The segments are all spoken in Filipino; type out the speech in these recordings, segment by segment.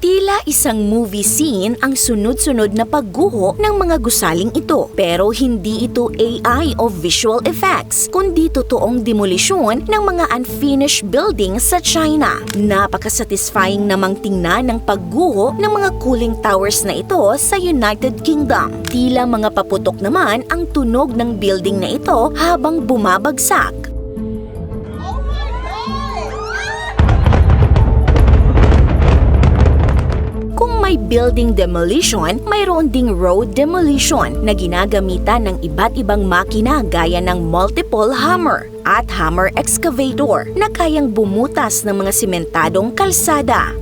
Tila isang movie scene ang sunod-sunod na pagguho ng mga gusaling ito. Pero hindi ito AI o visual effects, kundi totoong demolisyon ng mga unfinished buildings sa China. Napaka-satisfying namang tingnan ng pagguho ng mga cooling towers na ito sa United Kingdom. Tila mga paputok naman ang tunog ng building na ito habang bumabagsak. May building demolition, mayroon ding road demolition na ginagamitan ng iba't ibang makina gaya ng multiple hammer at hammer excavator na kayang bumutas ng mga simentadong kalsada.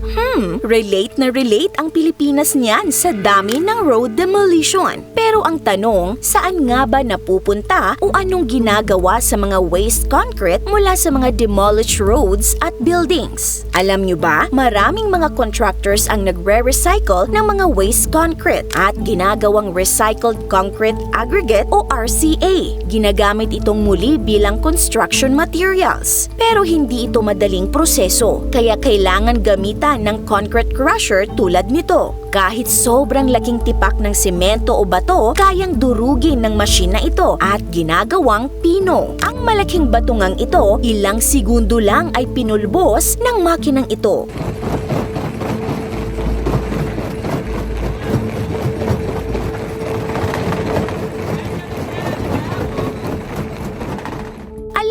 Relate na relate ang Pilipinas niyan sa dami ng road demolition. Pero ang tanong, saan nga ba napupunta o anong ginagawa sa mga waste concrete mula sa mga demolished roads at buildings? Alam nyo ba, maraming mga contractors ang nagre-recycle ng mga waste concrete at ginagawang recycled concrete aggregate o RCA. Ginagamit itong muli bilang construction materials. Pero hindi ito madaling proseso, kaya kailangan gamitan ng concrete crusher tulad nito. Kahit sobrang laking tipak ng semento o bato, kayang durugin ng machine na ito at ginagawang pino. Ang malaking batungang ito, ilang segundo lang ay pinulbos ng makinang ito.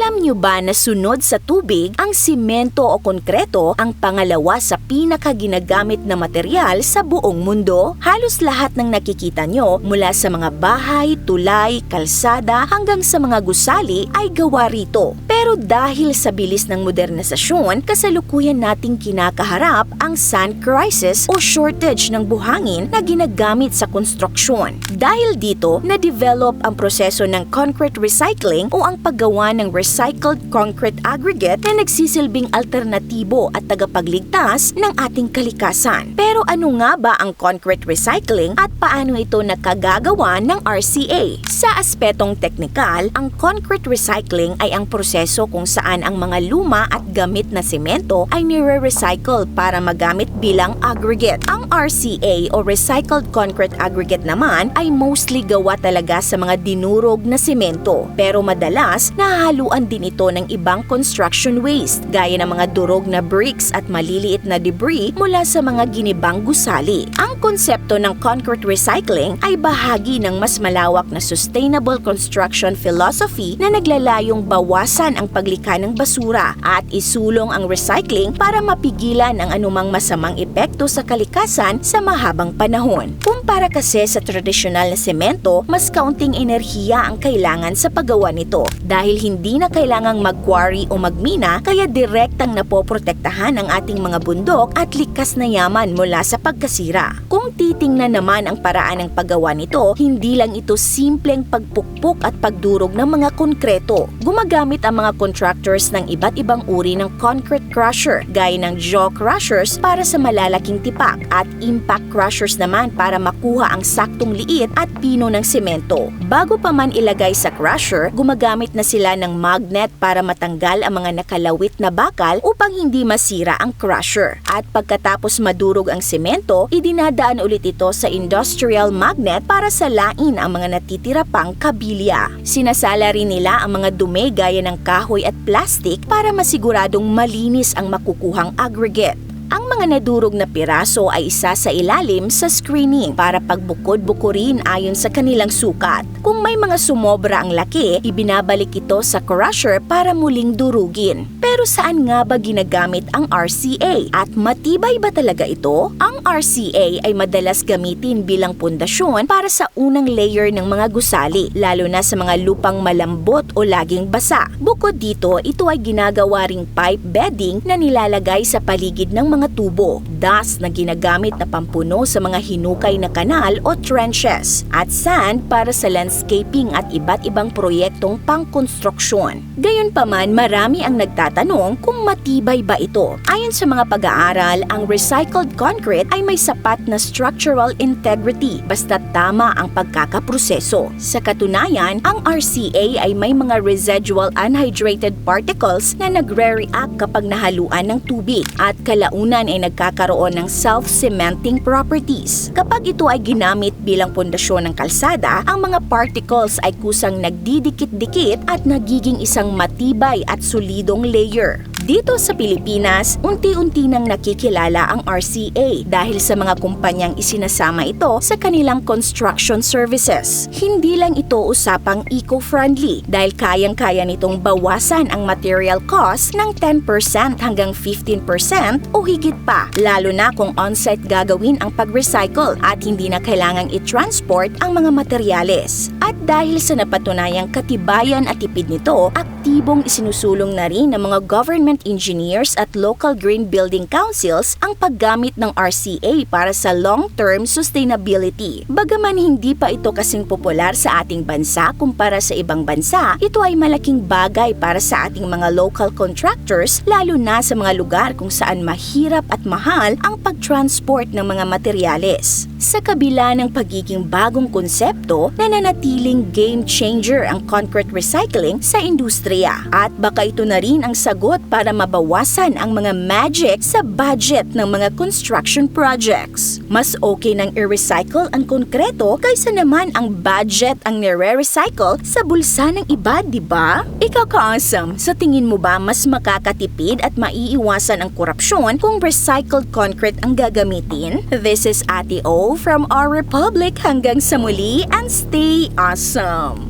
Alam nyo ba na sunod sa tubig, ang simento o konkreto ang pangalawa sa pinakaginagamit na material sa buong mundo? Halos lahat ng nakikita nyo mula sa mga bahay, tulay, kalsada hanggang sa mga gusali ay gawa rito. Pero dahil sa bilis ng modernisasyon, kasalukuyan nating kinakaharap ang sand crisis o shortage ng buhangin na ginagamit sa konstruksyon. Dahil dito, na-develop ang proseso ng concrete recycling o ang paggawa ng recycled concrete aggregate na nagsisilbing alternatibo at tagapagligtas ng ating kalikasan. Pero ano nga ba ang concrete recycling at paano ito nakagagawa ng RCA? Sa aspetong teknikal, ang concrete recycling ay ang proseso kung saan ang mga luma at gamit na semento ay nire-recycle para magamit bilang aggregate. Ang RCA o recycled concrete aggregate naman ay mostly gawa talaga sa mga dinurog na semento. Pero madalas, nahahaluan din ito ng ibang construction waste gaya ng mga durog na bricks at maliliit na debris mula sa mga ginibang gusali. Ang konsepto ng concrete recycling ay bahagi ng mas malawak na sustainable construction philosophy na naglalayong bawasan ang paglikha ng basura at isulong ang recycling para mapigilan ang anumang masamang epekto sa kalikasan sa mahabang panahon. Kumpara kasi sa tradisyonal na semento, mas kaunting enerhiya ang kailangan sa paggawa nito dahil hindi na kailangang mag-quarry o magmina, kaya direktang napoprotektahan ang ating mga bundok at likas na yaman mula sa pagkasira. Kung titingnan naman ang paraan ng paggawa nito, hindi lang ito simpleng pagpukpok at pagdurog ng mga konkreto. Gumagamit ang mga contractors ng iba't ibang uri ng concrete crusher, gaya ng jaw crushers para sa malalaking tipak at impact crushers naman para makuha ang saktong liit at pino ng semento. Bago pa man ilagay sa crusher, gumagamit na sila ng magnet para matanggal ang mga nakalawit na bakal upang hindi masira ang crusher. At pagkatapos madurog ang semento, idinadaan ulit ito sa industrial magnet para salain ang mga natitira pang kabilya. Sinasala rin nila ang mga dumi gaya ng kahoy at plastic para masiguradong malinis ang makukuhang aggregate. Ang mga nadurog na piraso ay isa sa ilalim sa screening para pagbukod-bukurin ayon sa kanilang sukat. Kung may mga sumobra ang laki, ibinabalik ito sa crusher para muling durugin. Pero saan nga ba ginagamit ang RCA? At matibay ba talaga ito? Ang RCA ay madalas gamitin bilang pundasyon para sa unang layer ng mga gusali, lalo na sa mga lupang malambot o laging basa. Bukod dito, ito ay ginagawa ring pipe bedding na nilalagay sa paligid ng mga tubo, dust na ginagamit na pampuno sa mga hinukay na kanal o trenches, at sand para sa landscaping at iba't ibang proyektong pangkonstruksyon. Gayunpaman, marami ang nagtatanong kung matibay ba ito. Ayon sa mga pag-aaral, ang recycled concrete ay may sapat na structural integrity basta tama ang pagkakaproseso. Sa katunayan, ang RCA ay may mga residual unhydrated particles na nagre-react kapag nahaluan ng tubig at kalaunan lalamunan ay nagkakaroon ng self-cementing properties. Kapag ito ay ginamit bilang pundasyon ng kalsada, ang mga particles ay kusang nagdidikit-dikit at nagiging isang matibay at solidong layer. Dito sa Pilipinas, unti-unti nang nakikilala ang RCA dahil sa mga kumpanyang isinasama ito sa kanilang construction services. Hindi lang ito usapang eco-friendly dahil kayang-kaya nitong bawasan ang material cost ng 10% hanggang 15% o higit pa, lalo na kung on-site gagawin ang pag-recycle at hindi na kailangang i-transport ang mga materyales. At dahil sa napatunayang katibayan at tipid nito, aktibong isinusulong na rin ng mga government engineers at local green building councils ang paggamit ng RCA para sa long-term sustainability. Bagaman hindi pa ito kasing popular sa ating bansa kumpara sa ibang bansa, ito ay malaking bagay para sa ating mga local contractors, lalo na sa mga lugar kung saan mahirap at mahal ang pag-transport ng mga materyales. Sa kabila ng pagiging bagong konsepto, nananatiling game changer ang concrete recycling sa industriya. At baka ito na rin ang sagot para mabawasan ang mga magic sa budget ng mga construction projects. Mas okay nang i-recycle ang konkreto kaysa naman ang budget ang nire-recycle sa bulsa ng iba, di ba? Ikaw ka-awesome, sa tingin mo ba mas makakatipid at maiiwasan ang korupsyon kung recycled concrete ang gagamitin? This is Ate O from our Republic. Hanggang sa muli and stay awesome!